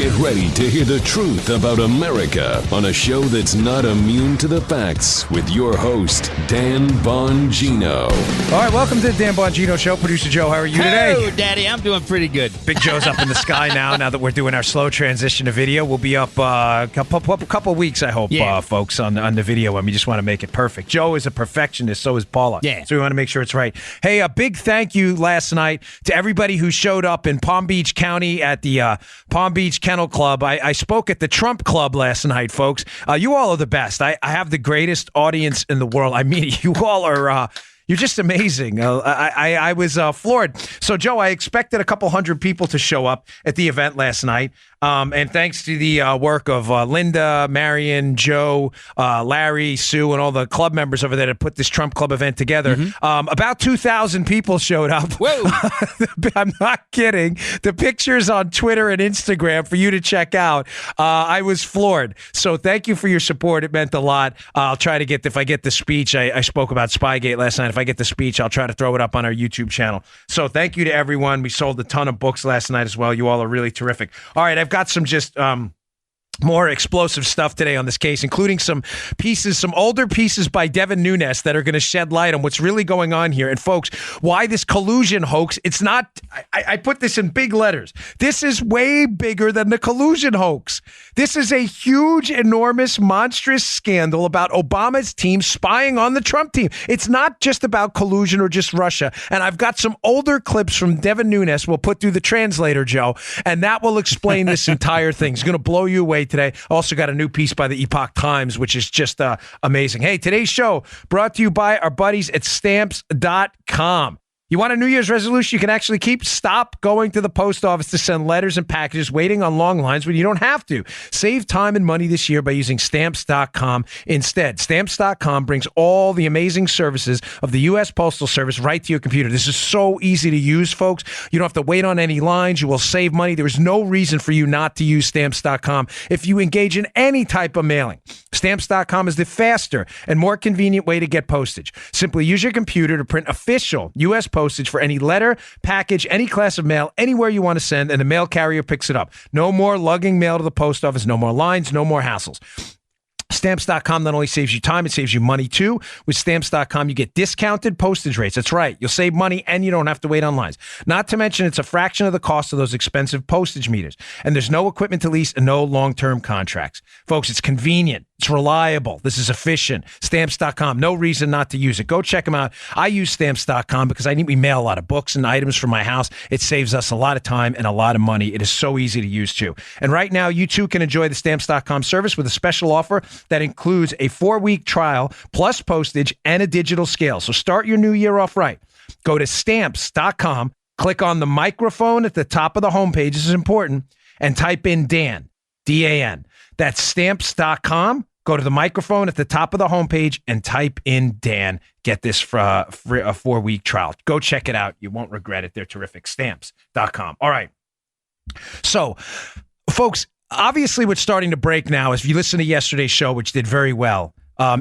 Get ready to hear the truth about America on a show that's not immune to the facts with your host, Dan Bongino. All right, welcome to the Dan Bongino Show. Producer Joe, how are you today? Hello, Daddy. I'm doing pretty good. Big Joe's up in the sky now that we're doing our slow transition to video. We'll be up a couple weeks, I hope, folks, on the video, and we just want to make it perfect. Joe is a perfectionist, so is Paula. Yeah. So we want to make sure it's right. Hey, a big thank you last night to everybody who showed up in Palm Beach County at the Palm Beach Kennel Club. I spoke at the Trump Club last night, folks. You all are the best. I have the greatest audience in the world. I mean, you all are... You're just amazing. I was floored. So, Joe, I expected a couple hundred people to show up at the event last night. And thanks to the work of Linda, Marion, Joe, Larry, Sue, and all the club members over there that put this Trump Club event together, about 2,000 people showed up. Whoa! I'm not kidding. The pictures on Twitter and Instagram for you to check out. I was floored. So thank you for your support. It meant a lot. I'll try to get, if I get the speech, I spoke about Spygate last night. If I get the speech, I'll try to throw it up on our YouTube channel. So thank you to everyone. We sold a ton of books last night as well. You all are really terrific. All right, I've got some just more explosive stuff today on this case, including some older pieces by Devin Nunes that are going to shed light on what's really going on here. And folks, why this collusion hoax, it's not, I put this in big letters. This is way bigger than the collusion hoax. This is a huge, enormous, monstrous scandal about Obama's team spying on the Trump team. It's not just about collusion or just Russia. And I've got some older clips from Devin Nunes we'll put through the translator, Joe, and that will explain this entire thing. It's going to blow you away today. Also got a new piece by the Epoch Times, which is just amazing. Hey, today's show brought to you by our buddies at Stamps.com. You want a New Year's resolution you can actually keep? Stop going to the post office to send letters and packages waiting on long lines when you don't have to. Save time and money this year by using Stamps.com instead. Stamps.com brings all the amazing services of the U.S. Postal Service right to your computer. This is so easy to use, folks. You don't have to wait on any lines. You will save money. There is no reason for you not to use Stamps.com if you engage in any type of mailing. Stamps.com is the faster and more convenient way to get postage. Simply use your computer to print official U.S. postage for any letter, package, any class of mail, anywhere you want to send, and the mail carrier picks it up. No more lugging mail to the post office, no more lines, no more hassles. Stamps.com not only saves you time, it saves you money too. With Stamps.com, you get discounted postage rates. That's right. You'll save money and you don't have to wait on lines. Not to mention, it's a fraction of the cost of those expensive postage meters. And there's no equipment to lease and no long-term contracts. Folks, it's convenient. It's reliable. This is efficient. Stamps.com. No reason not to use it. Go check them out. I use Stamps.com because we mail a lot of books and items from my house. It saves us a lot of time and a lot of money. It is so easy to use too. And right now, you too can enjoy the Stamps.com service with a special offer that includes a 4-week trial plus postage and a digital scale. So start your new year off right. Go to Stamps.com, click on the microphone at the top of the homepage. This is important. And type in Dan, D-A-N. That's Stamps.com. Go to the microphone at the top of the homepage and type in Dan. Get this for a 4-week trial. Go check it out. You won't regret it. They're terrific. Stamps.com. All right. So, folks, obviously what's starting to break now, if you listen to yesterday's show, which did very well,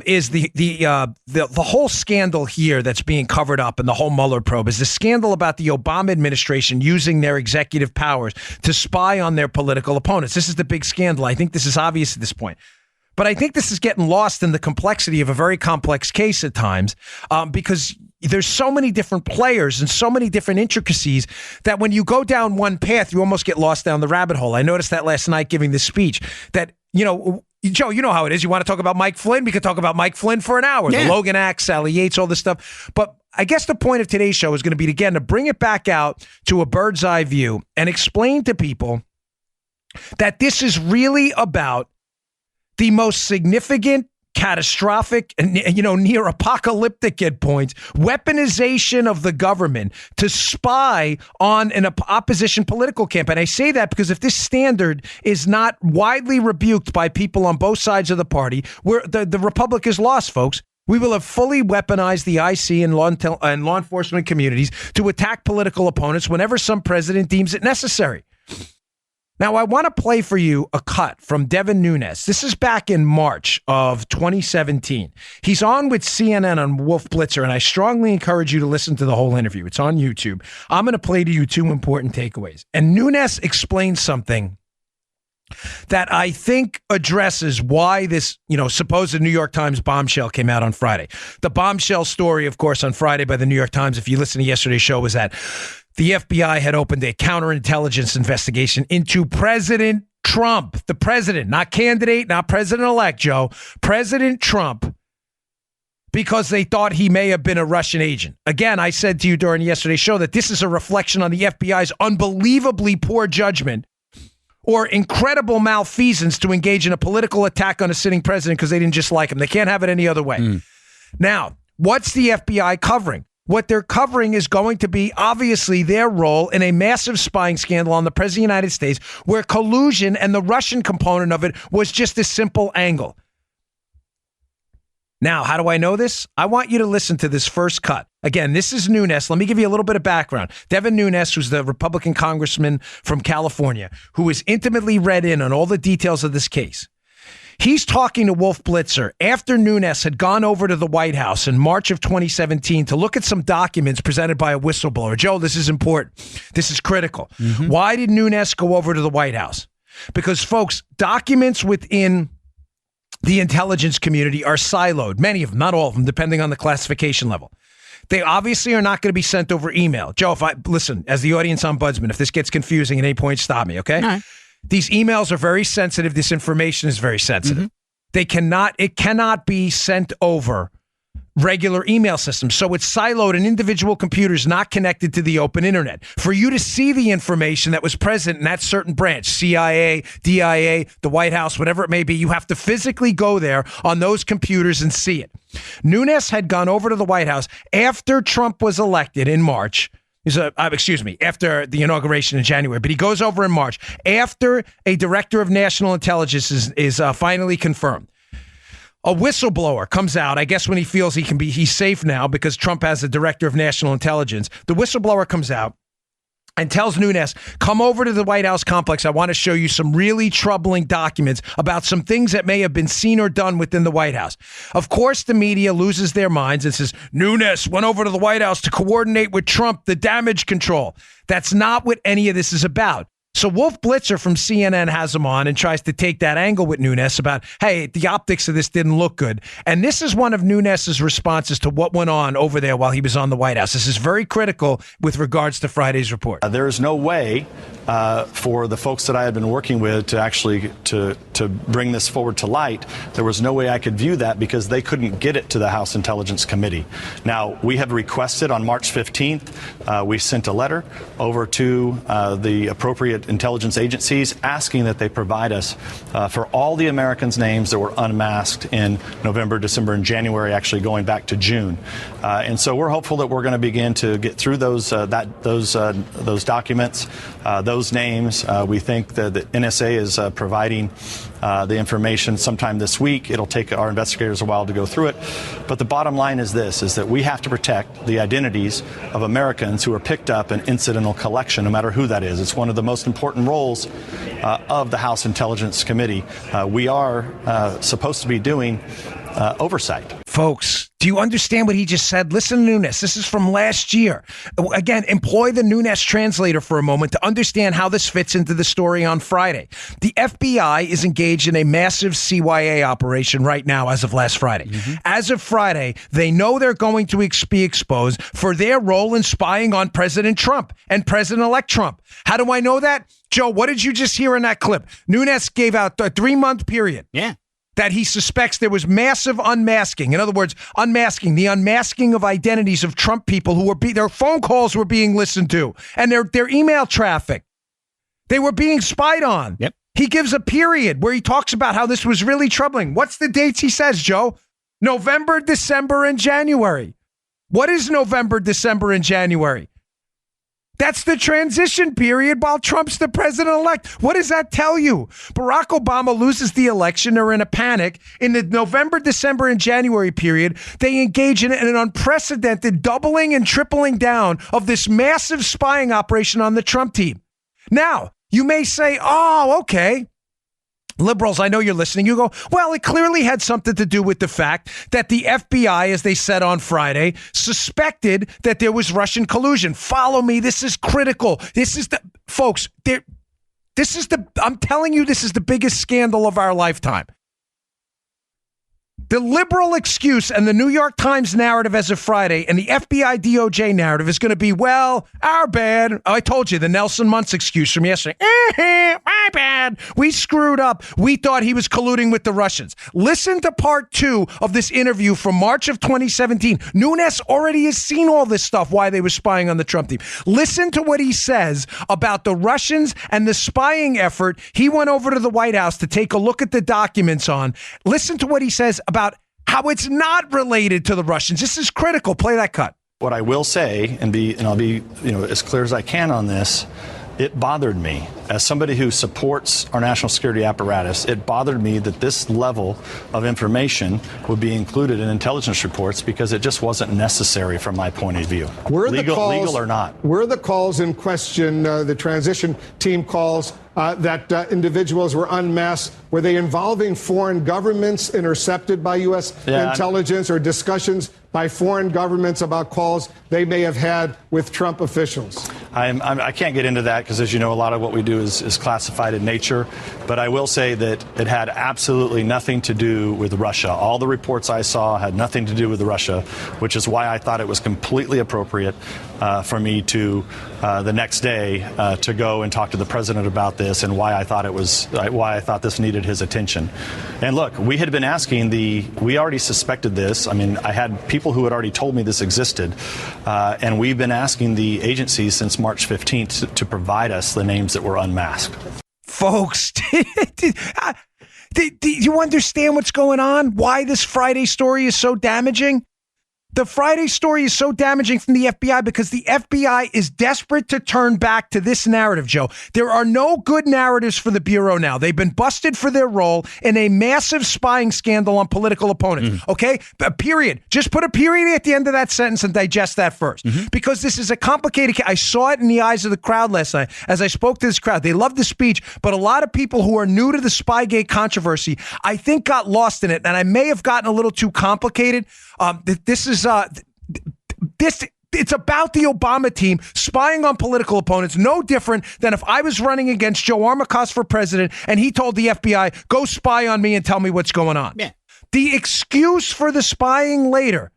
is the whole scandal here that's being covered up in the whole Mueller probe is the scandal about the Obama administration using their executive powers to spy on their political opponents. This is the big scandal. I think this is obvious at this point. But I think this is getting lost in the complexity of a very complex case at times because there's so many different players and so many different intricacies that when you go down one path, you almost get lost down the rabbit hole. I noticed that last night giving this speech that, Joe, you know how it is. You want to talk about Mike Flynn? We could talk about Mike Flynn for an hour. Yeah. The Logan Act, Sally Yates, all this stuff. But I guess the point of today's show is going to be, again, to bring it back out to a bird's eye view and explain to people that this is really about the most significant, catastrophic, and near apocalyptic at points, weaponization of the government to spy on an opposition political campaign. I say that because if this standard is not widely rebuked by people on both sides of the party, the Republic is lost, folks. We will have fully weaponized the IC and law enforcement communities to attack political opponents whenever some president deems it necessary. Now, I want to play for you a cut from Devin Nunes. This is back in March of 2017. He's on with CNN on Wolf Blitzer, and I strongly encourage you to listen to the whole interview. It's on YouTube. I'm going to play to you 2 important takeaways. And Nunes explains something that I think addresses why this, supposed New York Times bombshell came out on Friday. The bombshell story, of course, on Friday by the New York Times, if you listen to yesterday's show, was that the FBI had opened a counterintelligence investigation into President Trump, the president, not candidate, not president-elect, Joe, President Trump, because they thought he may have been a Russian agent. Again, I said to you during yesterday's show that this is a reflection on the FBI's unbelievably poor judgment or incredible malfeasance to engage in a political attack on a sitting president because they didn't just like him. They can't have it any other way. Now, what's the FBI covering? What they're covering is going to be, obviously, their role in a massive spying scandal on the President of the United States where collusion and the Russian component of it was just a simple angle. Now, how do I know this? I want you to listen to this first cut. Again, this is Nunes. Let me give you a little bit of background. Devin Nunes, who's the Republican congressman from California, who is intimately read in on all the details of this case. He's talking to Wolf Blitzer after Nunes had gone over to the White House in March of 2017 to look at some documents presented by a whistleblower. Joe, this is important. This is critical. Why did Nunes go over to the White House? Because, folks, documents within the intelligence community are siloed. Many of them, not all of them, depending on the classification level. They obviously are not going to be sent over email. Joe, listen, as the audience ombudsman, if this gets confusing at any point, stop me, okay? All right. These emails are very sensitive. This information is very sensitive. It cannot be sent over regular email systems. So it's siloed in individual computers not connected to the open internet. For you to see the information that was present in that certain branch, CIA, DIA, the White House, whatever it may be, you have to physically go there on those computers and see it. Nunes had gone over to the White House after Trump was elected in March. After the inauguration in January, but he goes over in March after a director of national intelligence is finally confirmed. A whistleblower comes out, I guess when he feels he's safe now because Trump has a director of national intelligence. The whistleblower comes out and tells Nunes, come over to the White House complex. I want to show you some really troubling documents about some things that may have been seen or done within the White House. Of course, the media loses their minds and says, Nunes went over to the White House to coordinate with Trump the damage control. That's not what any of this is about. So Wolf Blitzer from CNN has him on and tries to take that angle with Nunes about, hey, the optics of this didn't look good. And this is one of Nunes's responses to what went on over there while he was on the White House. This is very critical with regards to Friday's report. There is no way for the folks that I had been working with to actually to bring this forward to light. There was no way I could view that because they couldn't get it to the House Intelligence Committee. Now, we have requested on March 15th, we sent a letter over to the appropriate intelligence agencies asking that they provide us for all the Americans' names that were unmasked in November, December, and January, actually going back to June. And so we're hopeful that we're going to begin to get through those documents, those names. We think that the NSA is providing the information sometime this week. It'll take our investigators a while to go through it. But the bottom line is this, is that we have to protect the identities of Americans who are picked up in incidental collection, no matter who that is. It's one of the most important roles of the House Intelligence Committee. We are supposed to be doing oversight. Folks, do you understand what he just said? Listen to Nunes. This is from last year. Again, employ the Nunes translator for a moment to understand how this fits into the story on Friday. The FBI is engaged in a massive CYA operation right now as of last Friday. As of Friday, they know they're going to be exposed for their role in spying on President Trump and President-elect Trump. How do I know that? Joe, what did you just hear in that clip? Nunes gave out a 3-month period. Yeah. That he suspects there was massive unmasking. In other words, the unmasking of identities of Trump people who were their phone calls were being listened to and their email traffic. They were being spied on. Yep. He gives a period where he talks about how this was really troubling. What's the dates he says, Joe? November, December, and January. What is November, December, and January? That's the transition period while Trump's the president-elect. What does that tell you? Barack Obama loses the election. They're in a panic. In the November, December, and January period, they engage in an unprecedented doubling and tripling down of this massive spying operation on the Trump team. Now, you may say, oh, okay. Liberals, I know you're listening. You go, well, it clearly had something to do with the fact that the FBI, as they said on Friday, suspected that there was Russian collusion. Follow me. This is critical. Folks, I'm telling you, this is the biggest scandal of our lifetime. The liberal excuse and the New York Times narrative as of Friday and the FBI DOJ narrative is going to be, well, our bad. Oh, I told you, the Nelson Muntz excuse from yesterday. My bad. We screwed up. We thought he was colluding with the Russians. Listen to part 2 of this interview from March of 2017. Nunes already has seen all this stuff, why they were spying on the Trump team. Listen to what he says about the Russians and the spying effort he went over to the White House to take a look at the documents on. Listen to what he says about how it's not related to the Russians. This is critical. Play that cut. What I will say, and I'll be as clear as I can on this, it bothered me. As somebody who supports our national security apparatus, it bothered me that this level of information would be included in intelligence reports because it just wasn't necessary from my point of view. Legal or not. Were the calls in question, the transition team calls, that individuals were unmasked, were they involving foreign governments intercepted by U.S. intelligence or discussions by foreign governments about calls they may have had with Trump officials? I can't get into that because, as you know, a lot of what we do is classified in nature. But I will say that it had absolutely nothing to do with Russia. All the reports I saw had nothing to do with Russia, which is why I thought it was completely appropriate for me to the next day to go and talk to the president about this and why I thought this needed his attention. And look, we had been asking we already suspected this. I mean, I had people who had already told me this existed, and we've been asking the agencies since March 15th to provide us the names that were unmasked. Folks, do you understand what's going on? Why this Friday story is so damaging? The Friday story is so damaging from the FBI because the FBI is desperate to turn back to this narrative, Joe. There are no good narratives for the Bureau now. They've been busted for their role in a massive spying scandal on political opponents. Okay? Period. Just put a period at the end of that sentence and digest that first. Because this is a complicated case. I saw it in the eyes of the crowd last night as I spoke to this crowd. They loved the speech, but a lot of people who are new to the Spygate controversy, I think, got lost in it. And I may have gotten a little too complicated. It's about the Obama team spying on political opponents, no different than if I was running against Joe Armacost for president and he told the FBI, go spy on me and tell me what's going on. Yeah. The excuse for the spying later.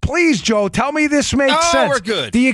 Please, Joe, tell me this makes sense. We're good. The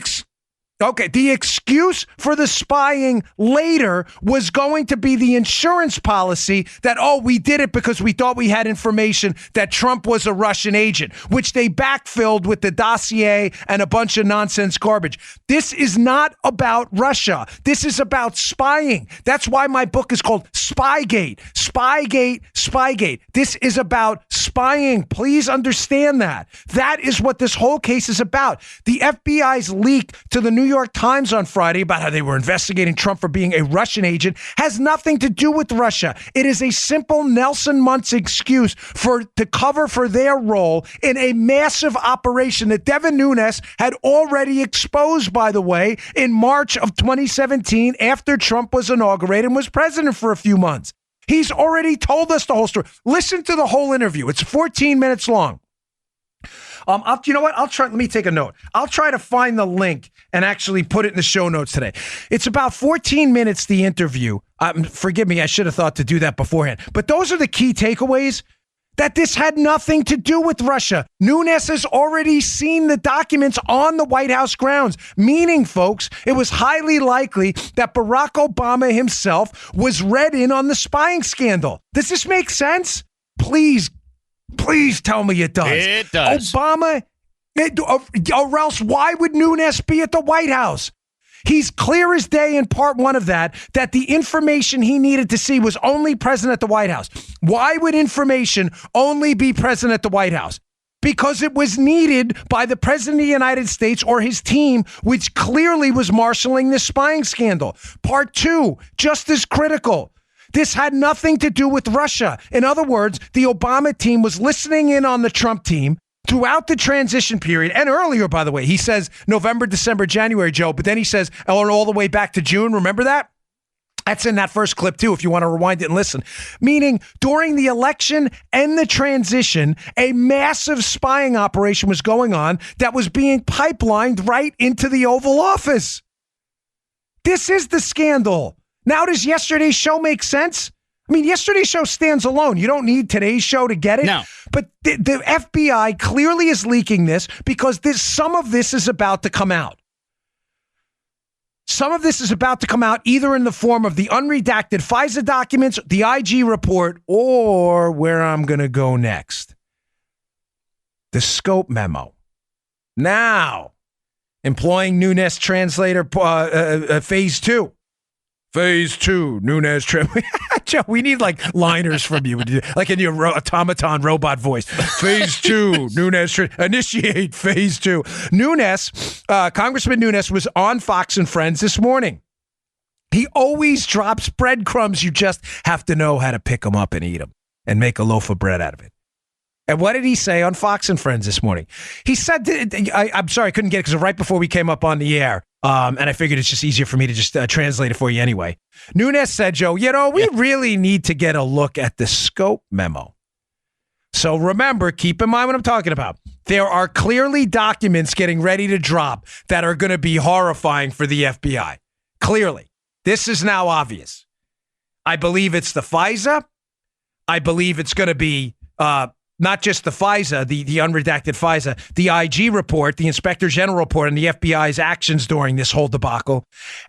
excuse for the spying later was going to be the insurance policy that, we did it because we thought we had information that Trump was a Russian agent, which they backfilled with the dossier and a bunch of nonsense garbage. This is not about Russia. This is about spying. That's why my book is called Spygate. Spygate, Spygate. This is about spying. Please understand that. That is what this whole case is about. The FBI's leak to the New York Times on Friday about how they were investigating Trump for being a Russian agent has nothing to do with Russia. It is a simple Nelson Muntz excuse to cover for their role in a massive operation that Devin Nunes had already exposed, by the way, in March of 2017 after Trump was inaugurated and was president for a few months. He's already told us the whole story. Listen to the whole interview. It's 14 minutes long. You know what? Let me take a note. I'll try to find the link and actually put it in the show notes today. It's about 14 minutes, the interview. Forgive me, I should have thought to do that beforehand. But those are the key takeaways. That this had nothing to do with Russia. Nunes has already seen the documents on the White House grounds, meaning, folks, it was highly likely that Barack Obama himself was read in on the spying scandal. Does this make sense? Please tell me it does. It does. Obama, or else why would Nunes be at the White House? He's clear as day in part 1 of that the information he needed to see was only present at the White House. Why would information only be present at the White House? Because it was needed by the President of the United States or his team, which clearly was marshaling this spying scandal. Part 2, just as critical. This had nothing to do with Russia. In other words, the Obama team was listening in on the Trump team throughout the transition period, and earlier, by the way. He says November, December, January, Joe, but then he says all the way back to June. Remember that? That's in that first clip, too, if you want to rewind it and listen. Meaning, during the election and the transition, a massive spying operation was going on that was being pipelined right into the Oval Office. This is the scandal. Now does yesterday's show make sense? I mean, yesterday's show stands alone. You don't need today's show to get it. No. But the FBI clearly is leaking this because some of this is about to come out. Some of this is about to come out either in the form of the unredacted FISA documents, the IG report, or where I'm going to go next. The Scope Memo. Now, employing Nunes translator phase 2. Phase 2, Nunes Joe, we need like liners from you, like in your automaton robot voice. Phase 2, Nunes initiate phase 2. Congressman Nunes was on Fox and Friends this morning. He always drops breadcrumbs. You just have to know how to pick them up and eat them and make a loaf of bread out of it. And what did he say on Fox and Friends this morning? He said, I'm sorry, I couldn't get it because right before we came up on the air, and I figured it's just easier for me to just translate it for you anyway. Nunes said, Joe, we really need to get a look at the Scope Memo. So remember, keep in mind what I'm talking about. There are clearly documents getting ready to drop that are going to be horrifying for the FBI. Clearly. This is now obvious. I believe it's the FISA. I believe it's going to be not just the FISA, the unredacted FISA, the IG report, the Inspector General report, and the FBI's actions during this whole debacle,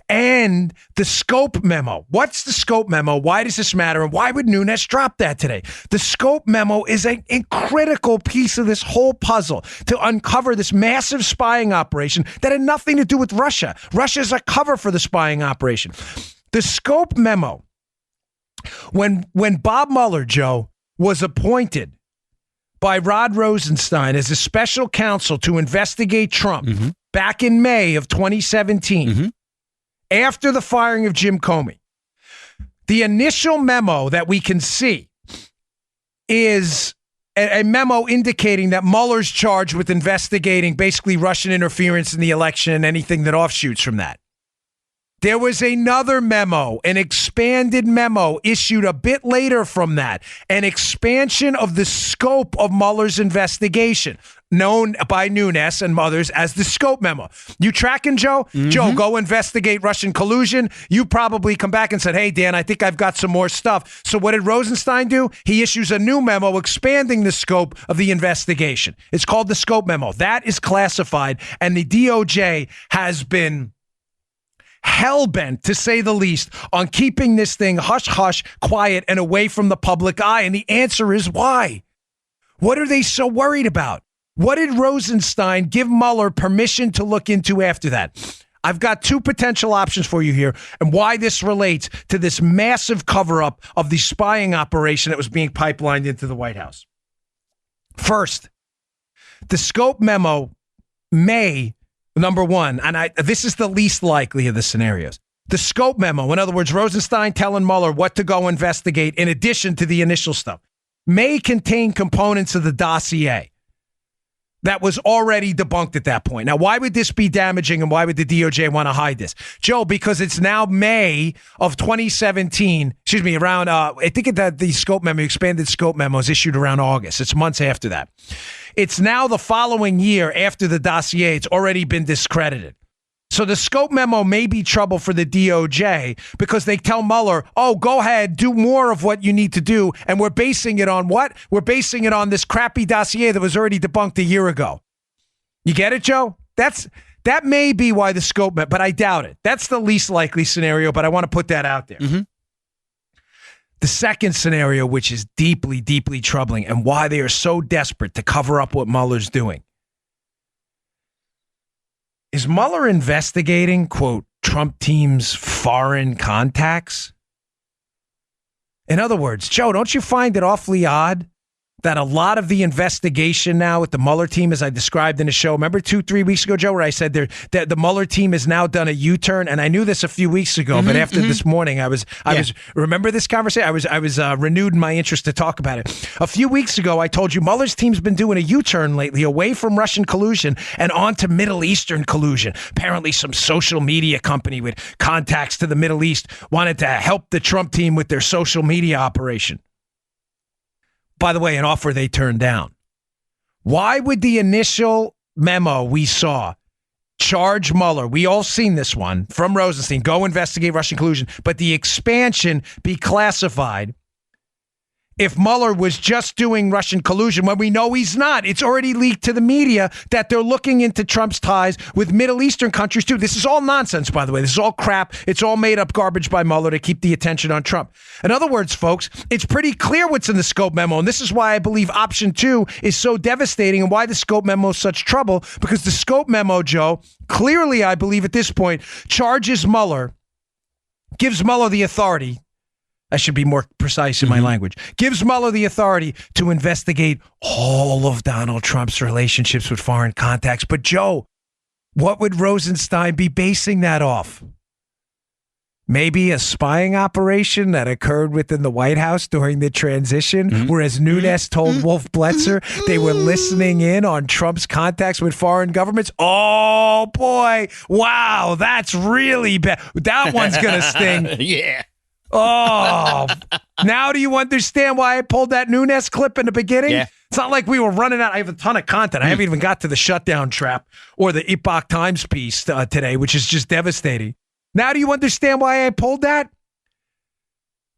and the Scope Memo. What's the Scope Memo? Why does this matter? And why would Nunes drop that today? The Scope Memo is a critical piece of this whole puzzle to uncover this massive spying operation that had nothing to do with Russia. Russia is a cover for the spying operation. The Scope Memo, when Bob Mueller, Joe, was appointed by Rod Rosenstein as a special counsel to investigate Trump back in May of 2017, after the firing of Jim Comey. The initial memo that we can see is a memo indicating that Mueller's charged with investigating basically Russian interference in the election and anything that offshoots from that. There was another memo, an expanded memo issued a bit later from that, an expansion of the scope of Mueller's investigation, known by Nunes and others as the Scope Memo. You tracking, Joe? Joe, go investigate Russian collusion. You probably come back and said, hey, Dan, I think I've got some more stuff. So what did Rosenstein do? He issues a new memo expanding the scope of the investigation. It's called the Scope Memo. That is classified, and the DOJ has been hell-bent, to say the least, on keeping this thing hush-hush, quiet, and away from the public eye. And the answer is why? What are they so worried about? What did Rosenstein give Mueller permission to look into after that? I've got two potential options for you here and why this relates to this massive cover-up of the spying operation that was being pipelined into the White House. First, the Scope Memo may, number one, and this is the least likely of the scenarios. The Scope Memo, in other words, Rosenstein telling Mueller what to go investigate in addition to the initial stuff, may contain components of the dossier that was already debunked at that point. Now, why would this be damaging and why would the DOJ want to hide this? Joe, because it's now May of 2017, around, I think that the Scope Memo, expanded Scope Memo is issued around August. It's months after that. It's now the following year after the dossier. It's already been discredited. So the Scope Memo may be trouble for the DOJ because they tell Mueller, oh, go ahead, do more of what you need to do. And we're basing it on what? We're basing it on this crappy dossier that was already debunked a year ago. You get it, Joe? That may be why the Scope Memo, but I doubt it. That's the least likely scenario, but I want to put that out there. The second scenario, which is deeply, deeply troubling and why they are so desperate to cover up what Mueller's doing. Is Mueller investigating, quote, Trump team's foreign contacts? In other words, Joe, don't you find it awfully odd that a lot of the investigation now with the Mueller team, as I described in the show, remember 2-3 weeks ago, Joe, where I said that the Mueller team has now done a U-turn, and I knew this a few weeks ago, but after this morning, I was remember this conversation? I was renewed in my interest to talk about it. A few weeks ago, I told you Mueller's team's been doing a U-turn lately away from Russian collusion and onto Middle Eastern collusion. Apparently, some social media company with contacts to the Middle East wanted to help the Trump team with their social media operation. By the way, an offer they turned down. Why would the initial memo we saw charge Mueller. We all seen this one from Rosenstein. Go investigate Russian collusion, but the expansion be classified. If Mueller was just doing Russian collusion, when we know he's not, it's already leaked to the media that they're looking into Trump's ties with Middle Eastern countries too. This is all nonsense, by the way. This is all crap. It's all made up garbage by Mueller to keep the attention on Trump. In other words, folks, it's pretty clear what's in the Scope Memo, and this is why I believe option 2 is so devastating and why the Scope Memo is such trouble, because the Scope Memo, Joe, clearly, I believe at this point, charges Mueller, gives Mueller the authority. I should be more precise in my language. Gives Mueller the authority to investigate all of Donald Trump's relationships with foreign contacts. But Joe, what would Rosenstein be basing that off? Maybe a spying operation that occurred within the White House during the transition, whereas Nunes told Wolf Blitzer they were listening in on Trump's contacts with foreign governments. Oh, boy. Wow, that's really bad. That one's going to sting. Yeah. Oh, now do you understand why I pulled that Nunes clip in the beginning? Yeah. It's not like we were running out. I have a ton of content. I haven't even got to the shutdown trap or the Epoch Times piece today, which is just devastating. Now do you understand why I pulled that?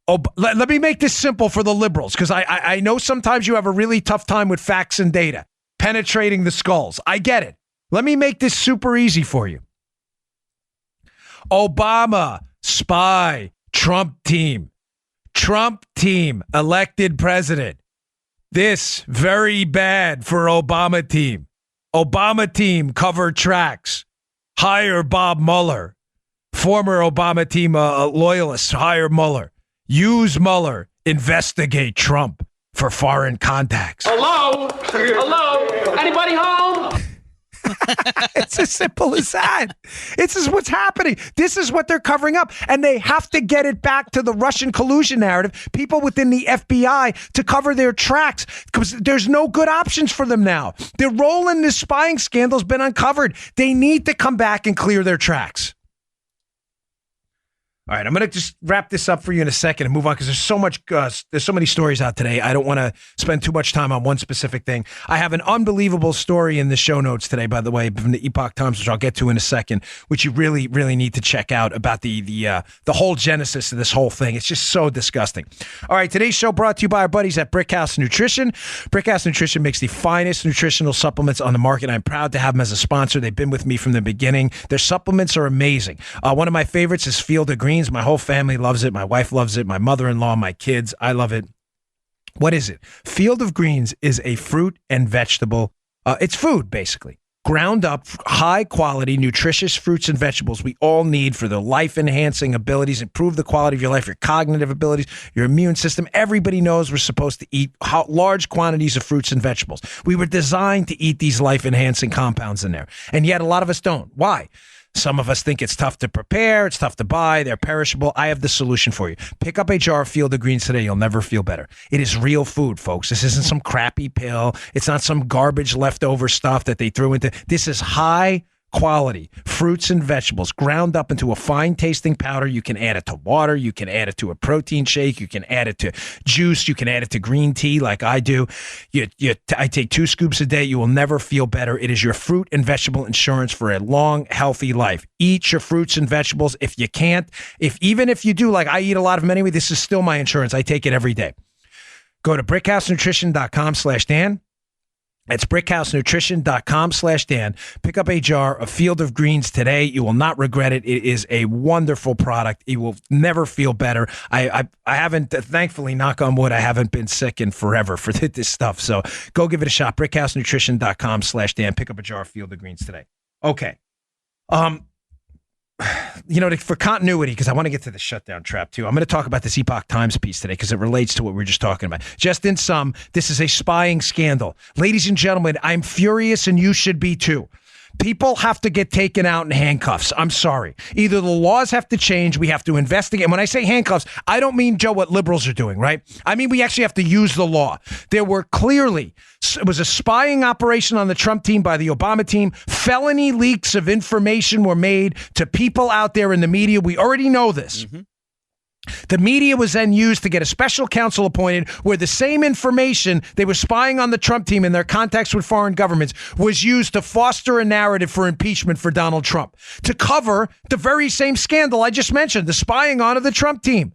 Oh, let me make this simple for the liberals, because I know sometimes you have a really tough time with facts and data, penetrating the skulls. I get it. Let me make this super easy for you. Obama, spy. Trump team, elected president. This very bad for Obama team. Obama team cover tracks. Hire Bob Mueller. Former Obama team loyalists hire Mueller. Use Mueller. Investigate Trump for foreign contacts. Hello? Anybody home? It's as simple as that. This is what's happening. This is what they're covering up. And they have to get it back to the Russian collusion narrative, people within the FBI to cover their tracks, because there's no good options for them now. Their role in this spying scandal has been uncovered. They need to come back and clear their tracks. All right, I'm going to just wrap this up for you in a second and move on, because there's so many stories out today. I don't want to spend too much time on one specific thing. I have an unbelievable story in the show notes today, by the way, from the Epoch Times, which I'll get to in a second, which you really, really need to check out about the whole genesis of this whole thing. It's just so disgusting. All right, today's show brought to you by our buddies at Brickhouse Nutrition. Brickhouse Nutrition makes the finest nutritional supplements on the market. I'm proud to have them as a sponsor. They've been with me from the beginning. Their supplements are amazing. One of my favorites is Field of Green. My whole family loves it. My wife loves it. My mother-in-law, my kids. I love it. What is it? Field of Greens is a fruit and vegetable. It's food, basically. Ground up, high-quality, nutritious fruits and vegetables we all need for their life-enhancing abilities, improve the quality of your life, your cognitive abilities, your immune system. Everybody knows we're supposed to eat large quantities of fruits and vegetables. We were designed to eat these life-enhancing compounds in there, and yet a lot of us don't. Why? Some of us think it's tough to prepare, it's tough to buy, they're perishable. I have the solution for you. Pick up a jar of Field of Greens today. You'll never feel better. It is real food, folks. This isn't some crappy pill. It's not some garbage leftover stuff that they threw into. This is high quality fruits and vegetables ground up into a fine tasting powder. You can add it to water. You can add it to a protein shake. You can add it to juice. You can add it to green tea like I do. I take 2 scoops a day. You will never feel better. It is your fruit and vegetable insurance for a long, healthy life. Eat your fruits and vegetables. If you can't, even if you do, like I eat a lot of them anyway, this is still my insurance. I take it every day. Go to brickhousenutrition.com/Dan. It's brickhousenutrition.com/Dan. Pick up a jar of Field of Greens today. You will not regret it. It is a wonderful product. You will never feel better. I haven't, thankfully, knock on wood, I haven't been sick in forever for this stuff. So go give it a shot. brickhousenutrition.com/Dan. Pick up a jar of Field of Greens today. Okay. For continuity, because I want to get to the shutdown trap too, I'm going to talk about this Epoch Times piece today because it relates to what we were just talking about. Just in sum, this is a spying scandal. Ladies and gentlemen, I'm furious and you should be too. People have to get taken out in handcuffs. I'm sorry. Either the laws have to change, we have to investigate. And when I say handcuffs, I don't mean, Joe, what liberals are doing, right? I mean, we actually have to use the law. There were clearly, it was a spying operation on the Trump team by the Obama team. Felony leaks of information were made to people out there in the media. We already know this. The media was then used to get a special counsel appointed where the same information they were spying on the Trump team and their contacts with foreign governments was used to foster a narrative for impeachment for Donald Trump, to cover the very same scandal I just mentioned, the spying on of the Trump team.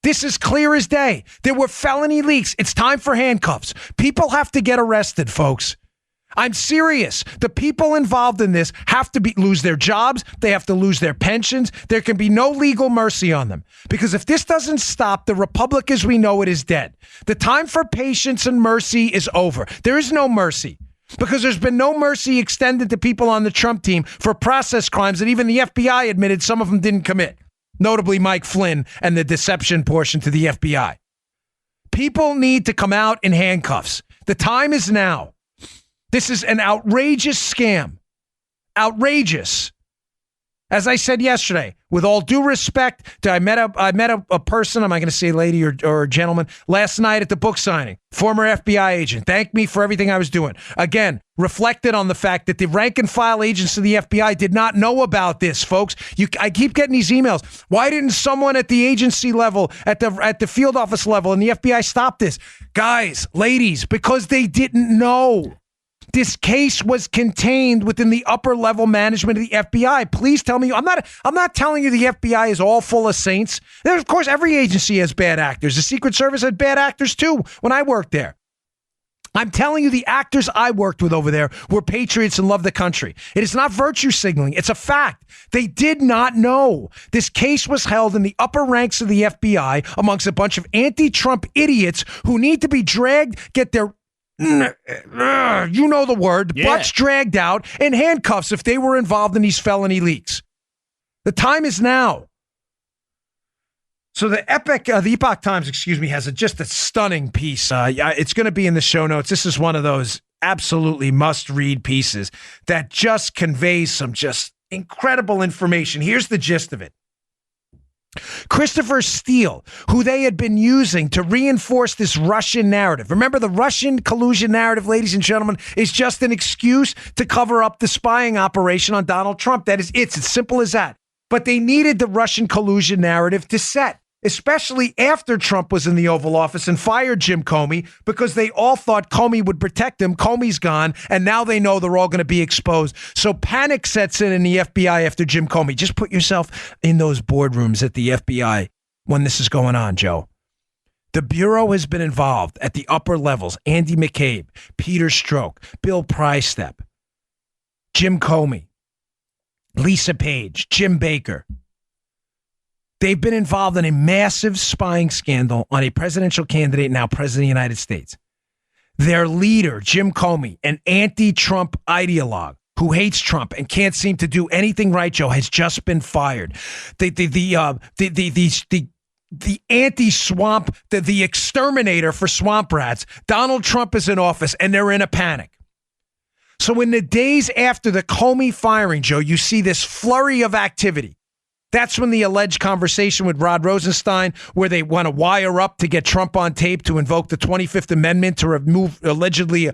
This is clear as day. There were felony leaks. It's time for handcuffs. People have to get arrested, folks. I'm serious. The people involved in this have to lose their jobs. They have to lose their pensions. There can be no legal mercy on them. Because if this doesn't stop, the republic as we know it is dead. The time for patience and mercy is over. There is no mercy. Because there's been no mercy extended to people on the Trump team for process crimes that even the FBI admitted some of them didn't commit. Notably Mike Flynn and the deception portion to the FBI. People need to come out in handcuffs. The time is now. This is an outrageous scam. Outrageous. As I said yesterday, with all due respect, I met a person, I'm not going to say lady or gentleman, last night at the book signing, former FBI agent, thanked me for everything I was doing. Again, reflected on the fact that the rank and file agents of the FBI did not know about this, folks. I keep getting these emails. Why didn't someone at the agency level, at the field office level in the FBI stop this? Guys, ladies, because they didn't know. This case was contained within the upper level management of the FBI. Please tell me, I'm not telling you the FBI is all full of saints. Of course, every agency has bad actors. The Secret Service had bad actors too when I worked there. I'm telling you, the actors I worked with over there were patriots and loved the country. It is not virtue signaling. It's a fact. They did not know. This case was held in the upper ranks of the FBI amongst a bunch of anti-Trump idiots who need to be dragged, get their you know the word, butts dragged out in handcuffs if they were involved in these felony leaks. The time is now. So the Epoch Times, has just a stunning piece. It's going to be in the show notes. This is one of those absolutely must-read pieces that just conveys some just incredible information. Here's the gist of it. Christopher Steele, who they had been using to reinforce this Russian narrative. Remember, the Russian collusion narrative, ladies and gentlemen, is just an excuse to cover up the spying operation on Donald Trump. That is it. It's as simple as that. But they needed the Russian collusion narrative to set, especially after Trump was in the Oval Office and fired Jim Comey, because they all thought Comey would protect him. Comey's gone, and now they know they're all going to be exposed. So panic sets in the FBI after Jim Comey. Just put yourself in those boardrooms at the FBI when this is going on, Joe. The Bureau has been involved at the upper levels. Andy McCabe, Peter Strzok, Bill Prystep, Jim Comey, Lisa Page, Jim Baker. They've been involved in a massive spying scandal on a presidential candidate, now president of the United States. Their leader, Jim Comey, an anti-Trump ideologue who hates Trump and can't seem to do anything right, Joe, has just been fired. The anti-swamp, the exterminator for swamp rats, Donald Trump is in office, and they're in a panic. So in the days after the Comey firing, Joe, you see this flurry of activity. That's when the alleged conversation with Rod Rosenstein, where they want to wire up to get Trump on tape to invoke the 25th Amendment to allegedly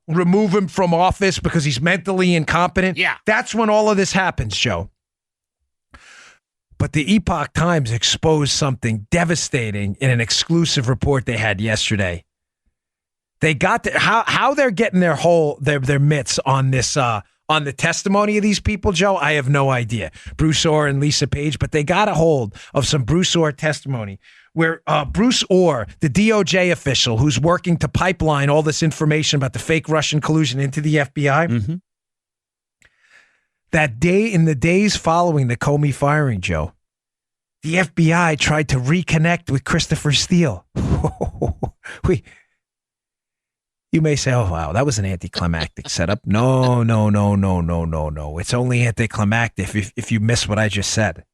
remove him from office because he's mentally incompetent. Yeah. That's when all of this happens, Joe. But the Epoch Times exposed something devastating in an exclusive report they had yesterday. They got how they're getting their mitts on this on the testimony of these people, Joe, I have no idea. Bruce Orr and Lisa Page, but they got a hold of some Bruce Orr testimony where Bruce Orr, the DOJ official who's working to pipeline all this information about the fake Russian collusion into the FBI, that day, in the days following the Comey firing, Joe, the FBI tried to reconnect with Christopher Steele. You may say, oh, wow, that was an anticlimactic setup. No. It's only anticlimactic if you miss what I just said.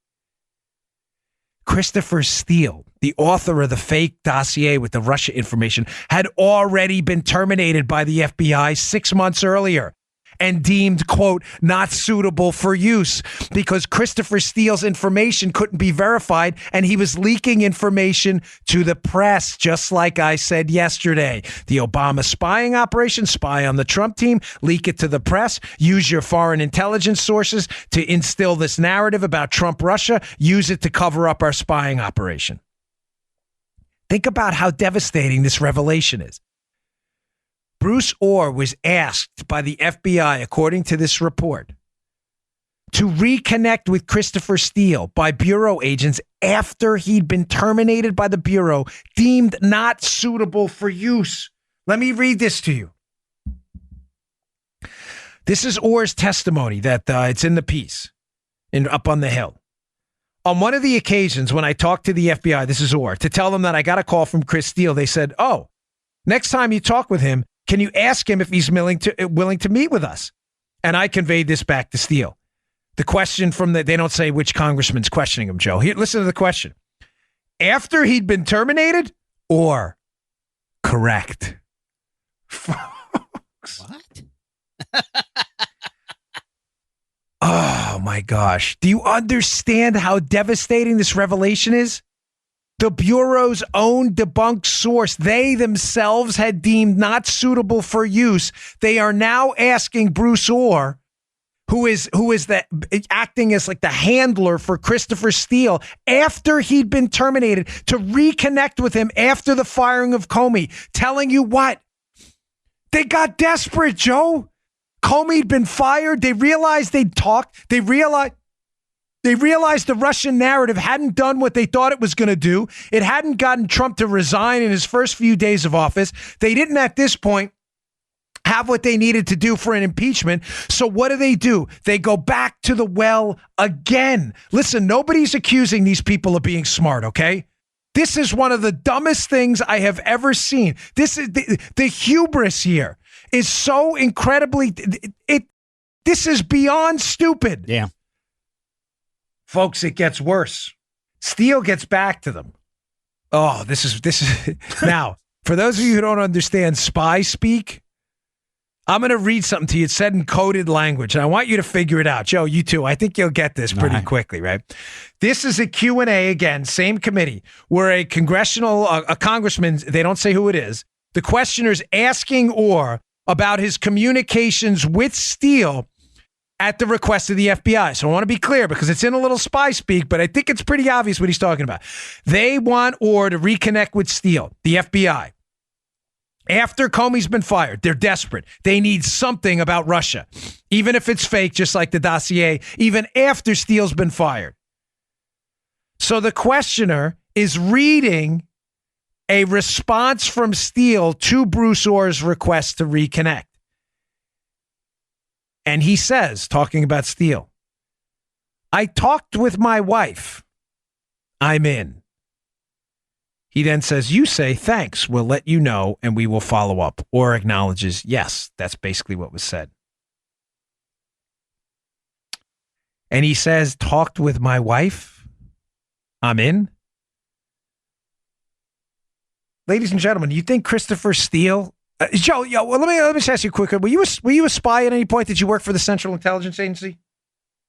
Christopher Steele, the author of the fake dossier with the Russia information, had already been terminated by the FBI 6 months earlier and deemed, quote, not suitable for use because Christopher Steele's information couldn't be verified and he was leaking information to the press, just like I said yesterday. The Obama spying operation, spy on the Trump team, leak it to the press, use your foreign intelligence sources to instill this narrative about Trump-Russia, use it to cover up our spying operation. Think about how devastating this revelation is. Bruce Orr was asked by the FBI, according to this report, to reconnect with Christopher Steele by Bureau agents after he'd been terminated by the Bureau, deemed not suitable for use. Let me read this to you. This is Orr's testimony that it's in the piece up on the Hill. On one of the occasions when I talked to the FBI, this is Orr, to tell them that I got a call from Chris Steele, they said, oh, next time you talk with him, can you ask him if he's willing to meet with us? And I conveyed this back to Steele. The question they don't say which congressman's questioning him, Joe. Here, listen to the question. After he'd been terminated or correct? What? Oh my gosh. Do you understand how devastating this revelation is? The Bureau's own debunked source, they themselves had deemed not suitable for use. They are now asking Bruce Orr, who is acting as like the handler for Christopher Steele after he'd been terminated, to reconnect with him after the firing of Comey, telling you what? They got desperate, Joe. Comey'd been fired. They realized they'd talked. They realized the Russian narrative hadn't done what they thought it was going to do. It hadn't gotten Trump to resign in his first few days of office. They didn't at this point have what they needed to do for an impeachment. So what do? They go back to the well again. Listen, nobody's accusing these people of being smart, okay? This is one of the dumbest things I have ever seen. This is the hubris here is so incredibly, this is beyond stupid. Yeah. Folks, it gets worse. Steele gets back to them. Oh, this is now, for those of you who don't understand spy speak, I'm going to read something to you. It's said in coded language, and I want you to figure it out. Joe, you too. I think you'll get this pretty quickly, right? This is a Q&A, again, same committee, where a congressman, they don't say who it is, the questioner's asking Orr about his communications with Steele at the request of the FBI. So I want to be clear because it's in a little spy speak, but I think it's pretty obvious what he's talking about. They want Orr to reconnect with Steele, the FBI. After Comey's been fired, they're desperate. They need something about Russia, even if it's fake, just like the dossier, even after Steele's been fired. So the questioner is reading a response from Steele to Bruce Orr's request to reconnect. And he says, talking about Steele, I talked with my wife. I'm in. He then says, you say, thanks, we'll let you know, and we will follow up. Or acknowledges, yes, that's basically what was said. And he says, talked with my wife. I'm in. Ladies and gentlemen, you think Christopher Steele... Joe, well, let me just ask you quickly. Were you a spy at any point? Did you work for the Central Intelligence Agency?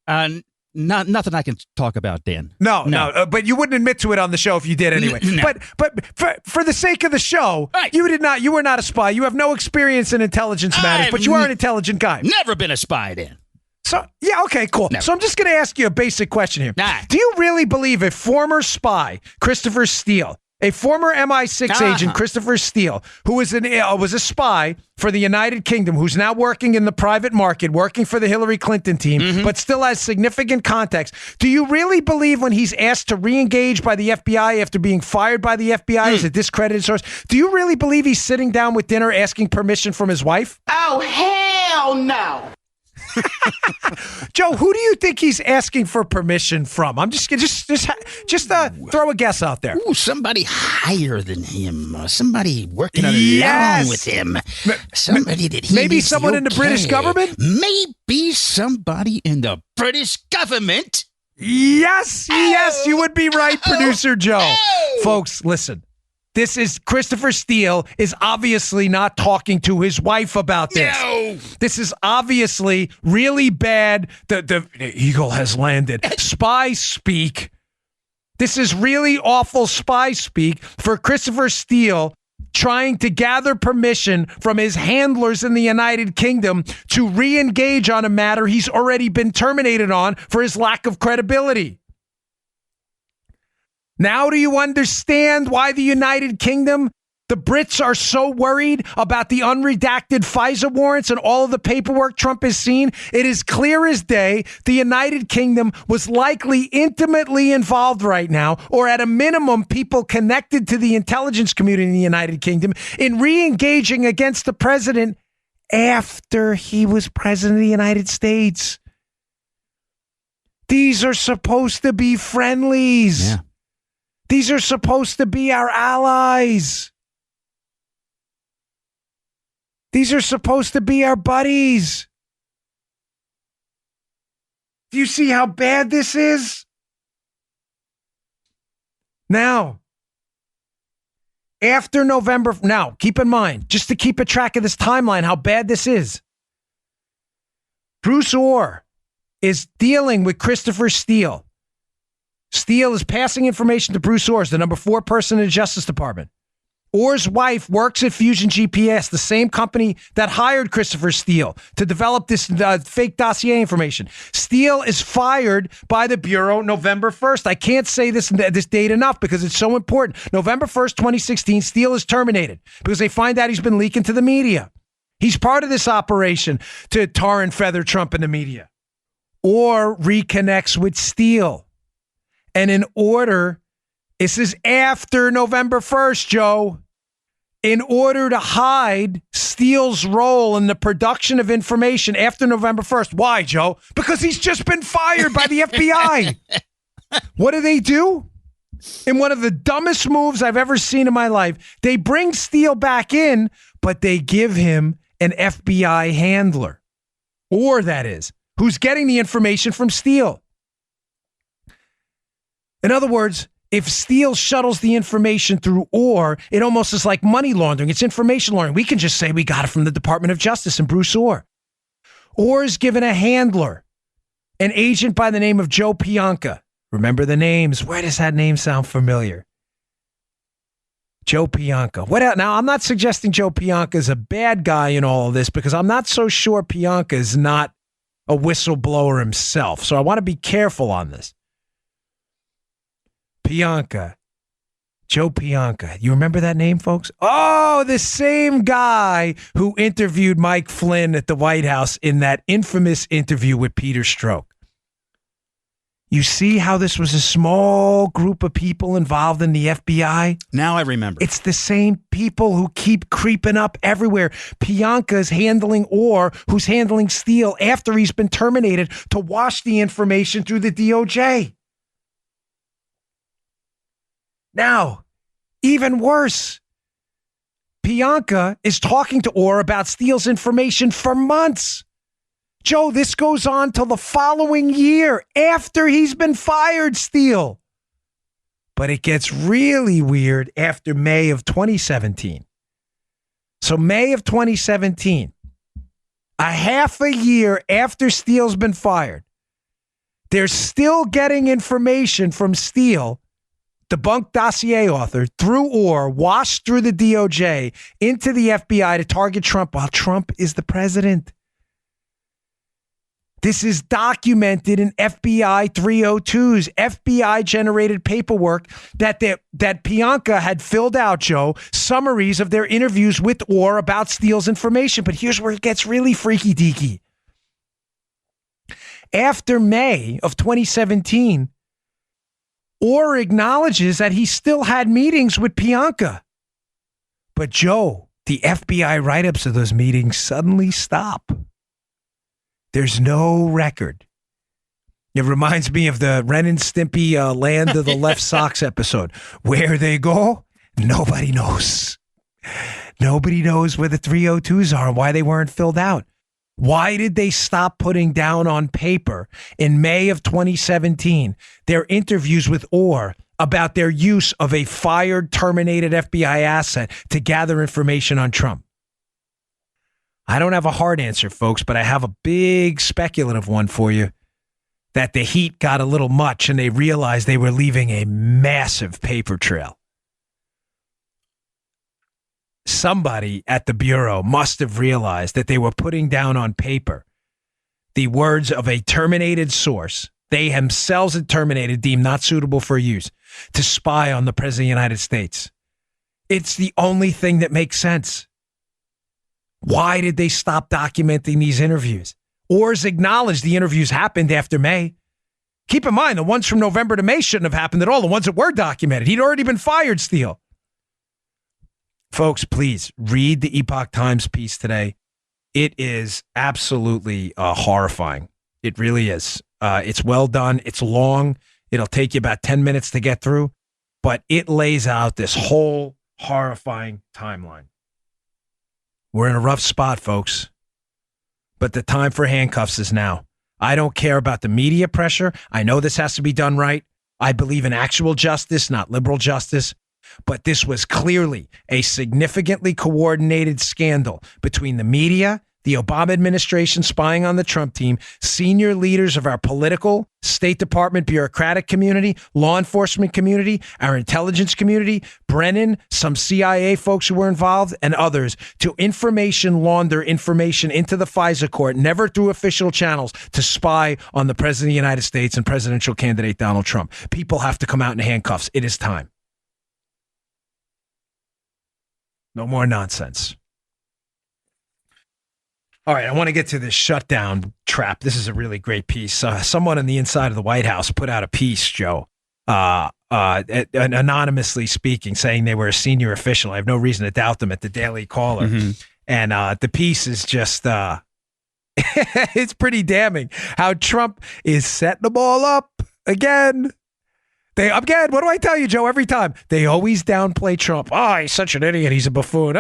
Nothing I can talk about, Dan. No. But you wouldn't admit to it on the show if you did anyway. No. But for the sake of the show, right. You were not a spy. You have no experience in intelligence matters, but you are an intelligent guy. Never been a spy, Dan. So, yeah, okay, cool. Never. So I'm just going to ask you a basic question here. Nah. Do you really believe a former spy, Christopher Steele, a former MI6 agent, Christopher Steele, who was a spy for the United Kingdom, who's now working in the private market, working for the Hillary Clinton team, but still has significant context. Do you really believe when he's asked to re-engage by the FBI after being fired by the FBI as a discredited source, do you really believe he's sitting down with dinner asking permission from his wife? Oh, hell no. Joe, who do you think he's asking for permission from? I'm just throw a guess out there. Ooh, somebody higher than him. Somebody working along with him. Somebody that he maybe someone in the British government. Maybe somebody in the British government. Yes, you would be right, Producer Joe. Folks, listen. This is Christopher Steele is obviously not talking to his wife about this. No. This is obviously really bad. The eagle has landed. Spy speak. This is really awful spy speak for Christopher Steele trying to gather permission from his handlers in the United Kingdom to re-engage on a matter he's already been terminated on for his lack of credibility. Now do you understand why the United Kingdom, the Brits, are so worried about the unredacted FISA warrants and all of the paperwork Trump has seen? It is clear as day the United Kingdom was likely intimately involved right now, or at a minimum, people connected to the intelligence community in the United Kingdom, in re-engaging against the president after he was president of the United States. These are supposed to be friendlies. Yeah. These are supposed to be our allies. These are supposed to be our buddies. Do you see how bad this is? Now, after November, now, keep in mind, just to keep a track of this timeline, how bad this is. Bruce Orr is dealing with Christopher Steele. Steele is passing information to Bruce Orr, the number 4 person in the Justice Department. Orr's wife works at Fusion GPS, the same company that hired Christopher Steele to develop this fake dossier information. Steele is fired by the Bureau November 1st. I can't say this date enough because it's so important. November 1st, 2016, Steele is terminated because they find out he's been leaking to the media. He's part of this operation to tar and feather Trump in the media. Orr reconnects with Steele. And in order, this is after November 1st, Joe, in order to hide Steele's role in the production of information after November 1st. Why, Joe? Because he's just been fired by the FBI. What do? In one of the dumbest moves I've ever seen in my life, they bring Steele back in, but they give him an FBI handler. Or that is, who's getting the information from Steele. In other words, if Steele shuttles the information through Orr, it almost is like money laundering. It's information laundering. We can just say we got it from the Department of Justice and Bruce Orr. Orr is given a handler, an agent by the name of Joe Pianka. Remember the names. Where does that name sound familiar? Joe Pianka. Now, I'm not suggesting Joe Pianka is a bad guy in all of this because I'm not so sure Pianka is not a whistleblower himself. So I want to be careful on this. Pianka. Joe Pianka. You remember that name, folks? Oh, the same guy who interviewed Mike Flynn at the White House in that infamous interview with Peter Strzok. You see how this was a small group of people involved in the FBI? Now I remember. It's the same people who keep creeping up everywhere. Pianka's handling Orr, who's handling Steele after he's been terminated to wash the information through the DOJ. Now, even worse, Pianka is talking to Orr about Steele's information for months. Joe, this goes on till the following year after he's been fired, Steele. But it gets really weird after May of 2017. So May of 2017, a half a year after Steele's been fired, they're still getting information from Steele, debunked dossier author, through Orr, washed through the DOJ into the FBI to target Trump while Trump is the president. This is documented in FBI 302s, FBI-generated paperwork that Pianka had filled out, Joe, summaries of their interviews with Orr about Steele's information. But here's where it gets really freaky-deaky. After May of 2017, Orr acknowledges that he still had meetings with Pianka. But Joe, the FBI write-ups of those meetings suddenly stop. There's no record. It reminds me of the Ren and Stimpy Land of the Left Socks episode. Where they go, nobody knows. Nobody knows where the 302s are and why they weren't filled out. Why did they stop putting down on paper in May of 2017 their interviews with Orr about their use of a fired, terminated FBI asset to gather information on Trump? I don't have a hard answer, folks, but I have a big speculative one for you, that the heat got a little much and they realized they were leaving a massive paper trail. Somebody at the Bureau must have realized that they were putting down on paper the words of a terminated source they themselves had terminated, deemed not suitable for use. to spy on the President of the United States. It's the only thing that makes sense. Why did they stop documenting these interviews? Or acknowledge the interviews happened after May? Keep in mind, the ones from November to May shouldn't have happened at all. The ones that were documented. He'd already been fired, Steele. Folks, please read the Epoch Times piece today. It is absolutely horrifying. It really is. It's well done. It's long. It'll take you about 10 minutes to get through, but it lays out this whole horrifying timeline. We're in a rough spot, folks, but the time for handcuffs is now. I don't care about the media pressure. I know this has to be done right. I believe in actual justice, not liberal justice. But this was clearly a significantly coordinated scandal between the media, the Obama administration spying on the Trump team, senior leaders of our political, State Department bureaucratic community, law enforcement community, our intelligence community, Brennan, some CIA folks who were involved, and others to information launder information into the FISA court, never through official channels, to spy on the President of the United States and presidential candidate Donald Trump. People have to come out in handcuffs. It is time. No more nonsense. All right, I want to get to this shutdown trap. This is a really great piece. Someone on the inside of the White House put out a piece, Joe, anonymously speaking, saying they were a senior official. I have no reason to doubt them, at the Daily Caller. Mm-hmm. And the piece is just, it's pretty damning how Trump is setting them all up again. What do I tell you, Joe, every time? They always downplay Trump. Oh, he's such an idiot. He's a buffoon.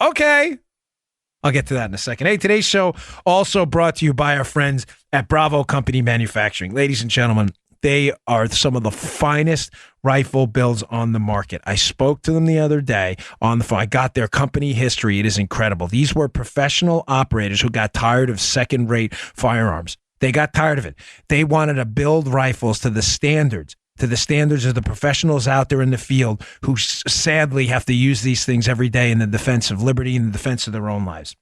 Okay. I'll get to that in a second. Hey, today's show also brought to you by our friends at Bravo Company Manufacturing. Ladies and gentlemen, they are some of the finest rifle builds on the market. I spoke to them the other day on the phone. I got their company history. It is incredible. These were professional operators who got tired of second-rate firearms. They got tired of it. They wanted to build rifles to the standards of the professionals out there in the field who sadly have to use these things every day in the defense of liberty and the defense of their own lives.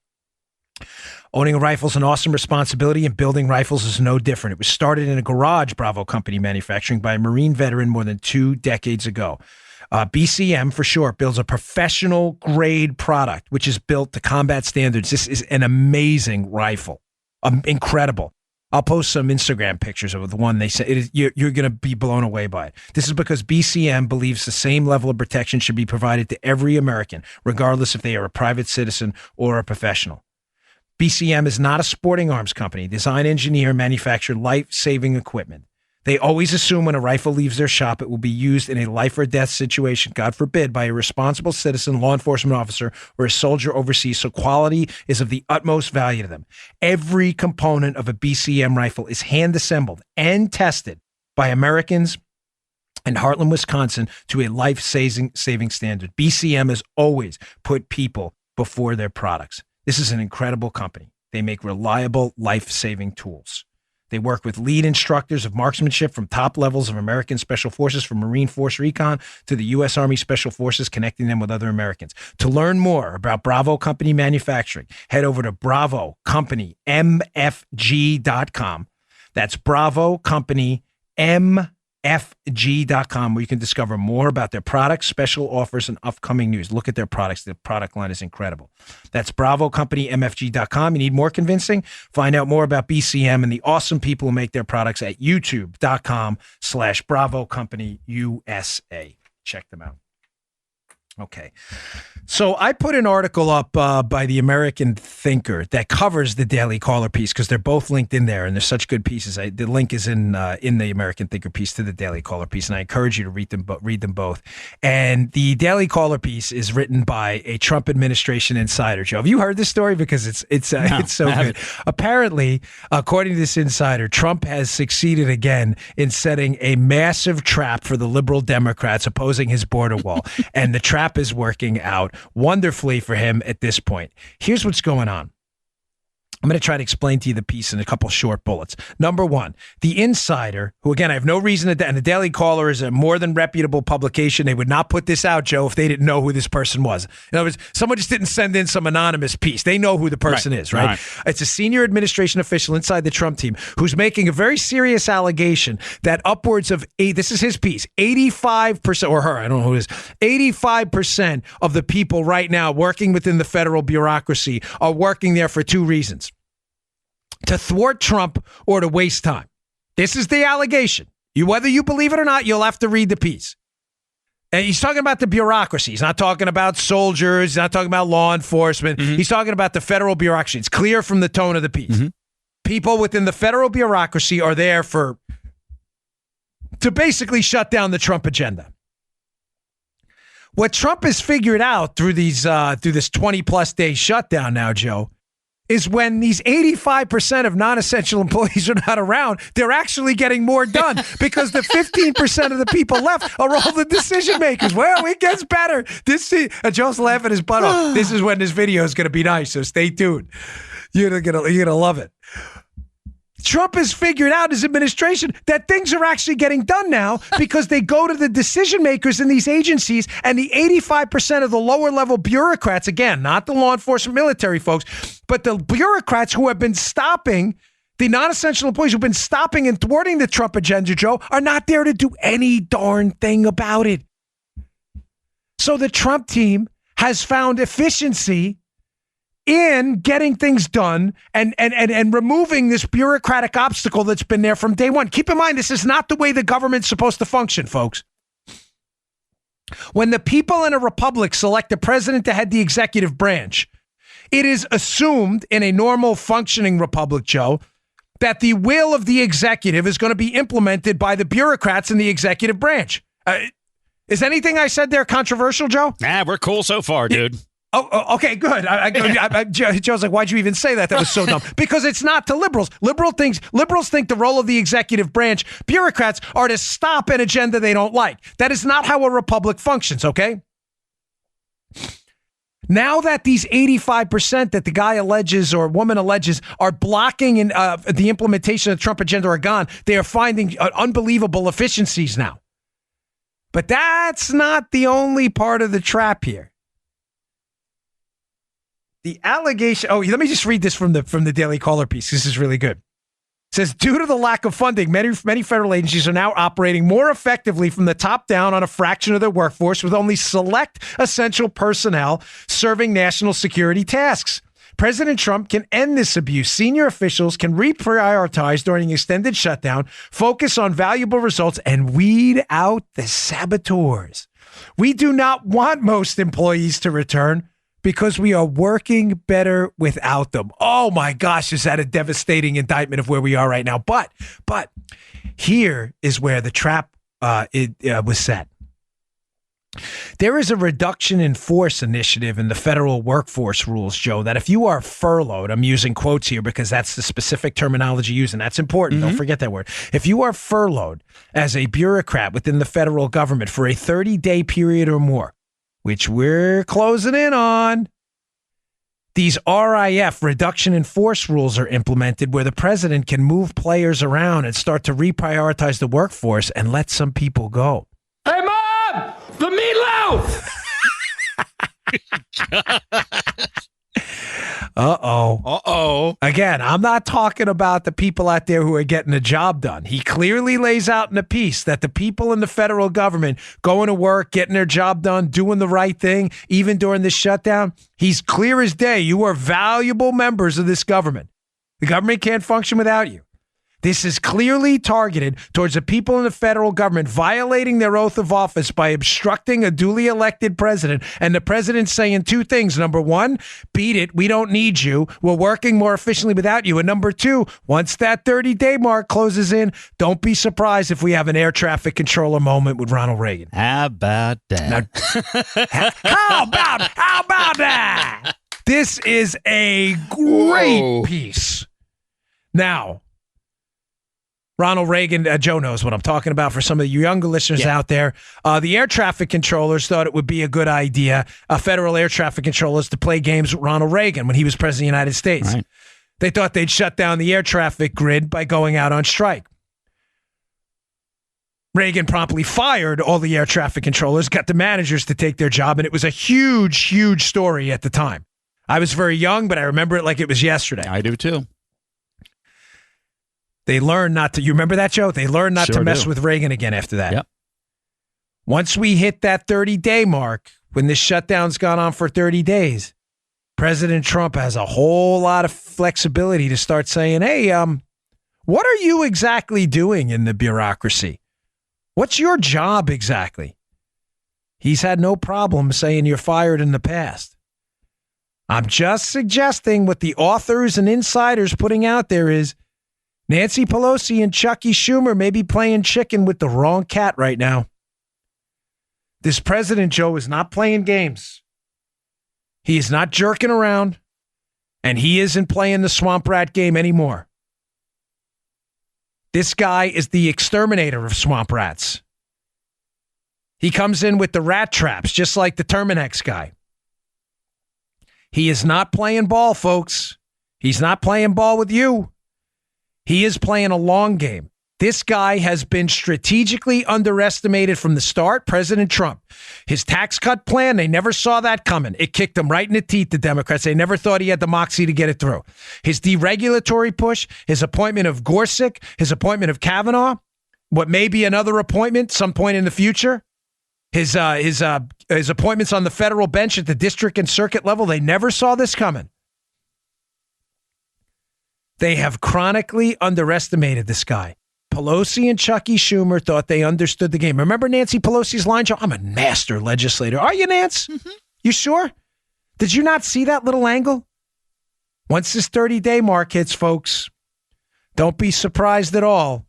Owning a rifle is an awesome responsibility, and building rifles is no different. It was started in a garage, Bravo Company Manufacturing, by a Marine veteran more than 2 decades ago. BCM, for short, builds a professional-grade product, which is built to combat standards. This is an amazing rifle. Incredible. I'll post some Instagram pictures of the one they said. You're going to be blown away by it. This is because BCM believes the same level of protection should be provided to every American, regardless if they are a private citizen or a professional. BCM is not a sporting arms company. Design, engineer, and manufacture life-saving equipment. They always assume when a rifle leaves their shop, it will be used in a life or death situation, God forbid, by a responsible citizen, law enforcement officer, or a soldier overseas, so quality is of the utmost value to them. Every component of a BCM rifle is hand-assembled and tested by Americans in Heartland, Wisconsin, to a life-saving standard. BCM has always put people before their products. This is an incredible company. They make reliable, life-saving tools. They work with lead instructors of marksmanship from top levels of American Special Forces, from Marine Force Recon to the U.S. Army Special Forces, connecting them with other Americans. To learn more about Bravo Company Manufacturing, head over to BravoCompanyMFG.com. That's Bravo Company MFG.com, where you can discover more about their products, special offers, and upcoming news. Look at their products. The product line is incredible. That's BravoCompanyMFG.com. You need more convincing? Find out more about BCM and the awesome people who make their products at youtube.com/BravoCompanyUSA. Check them out. Okay. So I put an article up by the American Thinker that covers the Daily Caller piece, because they're both linked in there, and they're such good pieces. The link is in the American Thinker piece to the Daily Caller piece, and I encourage you to read them both. And the Daily Caller piece is written by a Trump administration insider. Joe, have you heard this story? Because it's so good. Apparently, according to this insider, Trump has succeeded again in setting a massive trap for the liberal Democrats opposing his border wall, and the trap is working out wonderfully for him at this point. Here's what's going on. I'm going to try to explain to you the piece in a couple short bullets. Number one, the Insider, who again, I have no reason to, and the Daily Caller is a more than reputable publication. They would not put this out, Joe, if they didn't know who this person was. In other words, someone just didn't send in some anonymous piece. They know who the person is, right? It's a senior administration official inside the Trump team who's making a very serious allegation that upwards of, this is his piece, 85%, or her, I don't know who it is, 85% of the people right now working within the federal bureaucracy are working there for two reasons: to thwart Trump or to waste time. This is the allegation. Whether you believe it or not, you'll have to read the piece. And he's talking about the bureaucracy. He's not talking about soldiers. He's not talking about law enforcement. He's talking about the federal bureaucracy. It's clear from the tone of the piece. People within the federal bureaucracy are there to basically shut down the Trump agenda. What Trump has figured out through this 20-plus day shutdown now, Joe, is when these 85% of non-essential employees are not around, they're actually getting more done because the 15% of the people left are all the decision makers. Well, it gets better. Joe's laughing his butt off. This is when this video is going to be nice, so stay tuned. You're gonna love it. Trump has figured out, his administration, that things are actually getting done now because they go to the decision makers in these agencies, and the 85% of the lower level bureaucrats, again, not the law enforcement military folks, but the bureaucrats who have been stopping, the non-essential employees who've been stopping and thwarting the Trump agenda, Joe, are not there to do any darn thing about it. So the Trump team has found efficiency in getting things done and removing this bureaucratic obstacle that's been there from day one. Keep in mind, this is not the way the government's supposed to function, folks. When the people in a republic select a president to head the executive branch, it is assumed in a normal functioning republic, Joe, that the will of the executive is going to be implemented by the bureaucrats in the executive branch. Is anything I said there controversial, Joe? Nah, we're cool so far, dude. Oh, okay, good. Joe's like, why'd you even say that? That was so dumb. Because it's not to liberals. Liberals think the role of the executive branch, bureaucrats, are to stop an agenda they don't like. That is not how a republic functions, okay? Now that these 85% that the guy alleges or woman alleges are blocking the implementation of the Trump agenda are gone, they are finding unbelievable efficiencies now. But that's not the only part of the trap here. The allegation, let me just read this from the Daily Caller piece. This is really good. It says, due to the lack of funding, many federal agencies are now operating more effectively from the top down on a fraction of their workforce, with only select essential personnel serving national security tasks. President Trump can end this abuse. Senior officials can reprioritize during extended shutdown, focus on valuable results, and weed out the saboteurs. We do not want most employees to return, because we are working better without them. Oh my gosh, is that a devastating indictment of where we are right now? But here is where the trap was set. There is a reduction in force initiative in the federal workforce rules, Joe, that if you are furloughed, I'm using quotes here because that's the specific terminology used, and that's important. Don't forget that word. If you are furloughed as a bureaucrat within the federal government for a 30-day period or more, which we're closing in on, these RIF, reduction in force rules, are implemented where the president can move players around and start to reprioritize the workforce and let some people go. Hey, Mom! The meatloaf! Uh-oh. Again, I'm not talking about the people out there who are getting the job done. He clearly lays out in the piece that the people in the federal government going to work, getting their job done, doing the right thing, even during this shutdown, he's clear as day. You are valuable members of this government. The government can't function without you. This is clearly targeted towards the people in the federal government violating their oath of office by obstructing a duly elected president, and the president saying two things. Number one, beat it. We don't need you. We're working more efficiently without you. And number two, once that 30-day mark closes in, don't be surprised if we have an air traffic controller moment with Ronald Reagan. How about that? Now, how about that? This is a great piece. Now, Ronald Reagan, Joe knows what I'm talking about for some of you younger listeners out there. The air traffic controllers thought it would be a good idea, federal air traffic controllers, to play games with Ronald Reagan when he was president of the United States. Right. They thought they'd shut down the air traffic grid by going out on strike. Reagan promptly fired all the air traffic controllers, got the managers to take their job, and it was a huge, huge story at the time. I was very young, but I remember it like it was yesterday. I do too. They learned not to, you remember that, Joe? They learned not to mess with Reagan again after that. Yep. Once we hit that 30-day mark, when this shutdown's gone on for 30 days, President Trump has a whole lot of flexibility to start saying, hey, what are you exactly doing in the bureaucracy? What's your job exactly? He's had no problem saying you're fired in the past. I'm just suggesting what the authors and insiders putting out there is Nancy Pelosi and Chucky Schumer may be playing chicken with the wrong cat right now. This president, Joe, is not playing games. He is not jerking around, and he isn't playing the swamp rat game anymore. This guy is the exterminator of swamp rats. He comes in with the rat traps, just like the Terminex guy. He is not playing ball, folks. He's not playing ball with you. He is playing a long game. This guy has been strategically underestimated from the start, President Trump. His tax cut plan, they never saw that coming. It kicked them right in the teeth, the Democrats. They never thought he had the moxie to get it through. His deregulatory push, his appointment of Gorsuch, his appointment of Kavanaugh, what may be another appointment some point in the future, his appointments on the federal bench at the district and circuit level, they never saw this coming. They have chronically underestimated this guy. Pelosi and Chucky Schumer thought they understood the game. Remember Nancy Pelosi's line, Joe? I'm a master legislator. Are you, Nance? Mm-hmm. You sure? Did you not see that little angle? Once this 30-day mark hits, folks, don't be surprised at all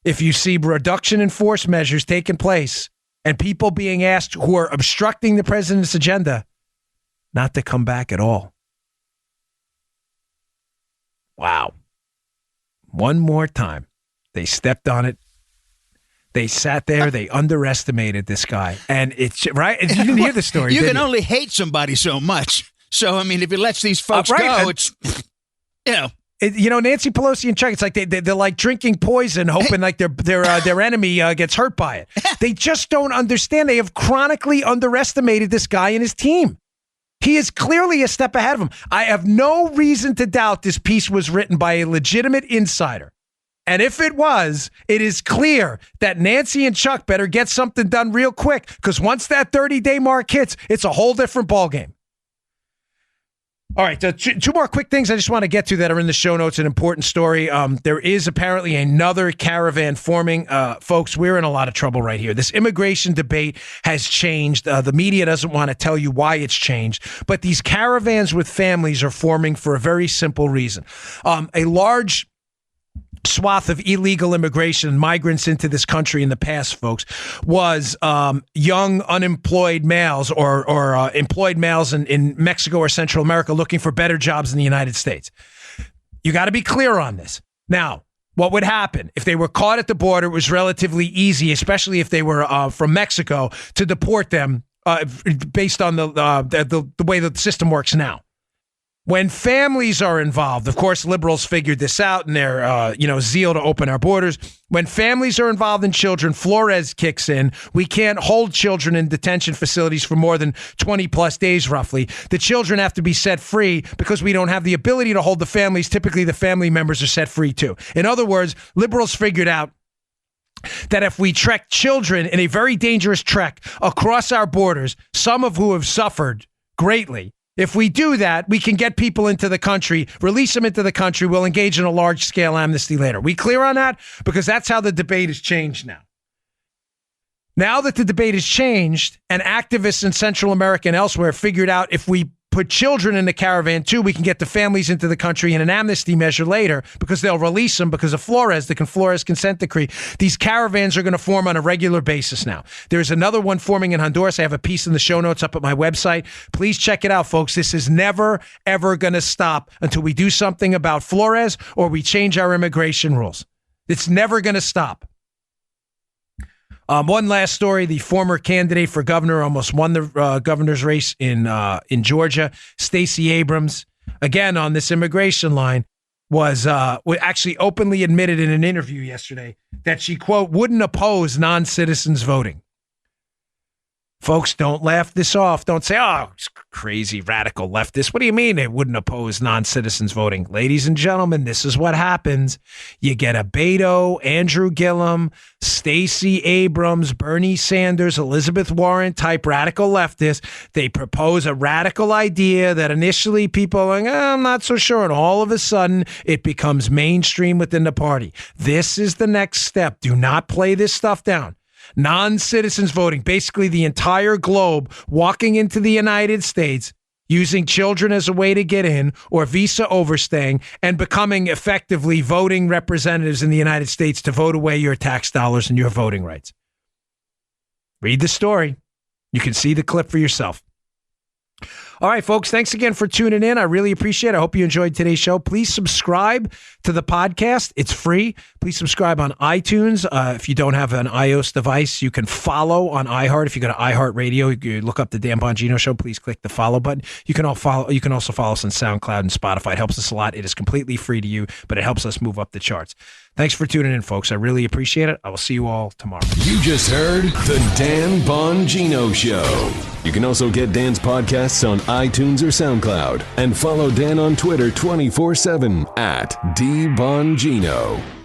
if you see reduction in force measures taking place and people being asked who are obstructing the president's agenda not to come back at all. Wow. One more time. They stepped on it. They sat there. They underestimated this guy. And it's right. You didn't hear the story. You can only hate somebody so much. So, I mean, if it lets these folks go, it's, Nancy Pelosi and Chuck, it's like they're like drinking poison, hoping like their enemy gets hurt by it. They just don't understand. They have chronically underestimated this guy and his team. He is clearly a step ahead of him. I have no reason to doubt this piece was written by a legitimate insider. And if it was, it is clear that Nancy and Chuck better get something done real quick, because once that 30-day mark hits, it's a whole different ballgame. All right, two more quick things I just want to get to that are in the show notes. An important story. There is apparently another caravan forming. Folks, we're in a lot of trouble right here. This immigration debate has changed. The media doesn't want to tell you why it's changed, but these caravans with families are forming for a very simple reason. A large swath of illegal immigration and migrants into this country in the past, folks, was young unemployed males or employed males in Mexico or Central America looking for better jobs in the United States. You got to be clear on this. Now, what would happen if they were caught at the border? It was relatively easy, especially if they were from Mexico, to deport them based on the way the system works now. When families are involved, of course, liberals figured this out in their, zeal to open our borders. When families are involved in children, Flores kicks in. We can't hold children in detention facilities for more than 20 plus days, roughly. The children have to be set free because we don't have the ability to hold the families. Typically, the family members are set free too. In other words, liberals figured out that if we trek children in a very dangerous trek across our borders, some of who have suffered greatly, if we do that, we can get people into the country, release them into the country. We'll engage in a large-scale amnesty later. We clear on that? Because that's how the debate has changed now. Now that the debate has changed, and activists in Central America and elsewhere figured out if we put children in the caravan too, we can get the families into the country in an amnesty measure later because they'll release them because of Flores, the Flores consent decree. These caravans are going to form on a regular basis now. There's another one forming in Honduras. I have a piece in the show notes up at my website. Please check it out, folks. This is never, ever going to stop until we do something about Flores or we change our immigration rules. It's never going to stop. One last story. The former candidate for governor almost won the governor's race in Georgia, Stacey Abrams, again on this immigration line. was actually openly admitted in an interview yesterday that she, quote, wouldn't oppose non-citizens voting. Folks, don't laugh this off. Don't say, oh, it's crazy radical leftist. What do you mean they wouldn't oppose non-citizens voting? Ladies and gentlemen, this is what happens. You get a Beto, Andrew Gillum, Stacey Abrams, Bernie Sanders, Elizabeth Warren type radical leftists. They propose a radical idea that initially people are like, I'm not so sure. And all of a sudden, it becomes mainstream within the party. This is the next step. Do not play this stuff down. Non-citizens voting, basically the entire globe walking into the United States, using children as a way to get in or visa overstaying and becoming effectively voting representatives in the United States to vote away your tax dollars and your voting rights. Read the story. You can see the clip for yourself. All right, folks, thanks again for tuning in. I really appreciate it. I hope you enjoyed today's show. Please subscribe to the podcast. It's free. Please subscribe on iTunes. If you don't have an iOS device, you can follow on iHeart. If you go to iHeartRadio, you look up the Dan Bongino Show. Please click the follow button. You can also follow us on SoundCloud and Spotify. It helps us a lot. It is completely free to you, but it helps us move up the charts. Thanks for tuning in, folks. I really appreciate it. I will see you all tomorrow. You just heard the Dan Bongino Show. You can also get Dan's podcasts on iTunes or SoundCloud and follow Dan on Twitter 24/7 @DBongino.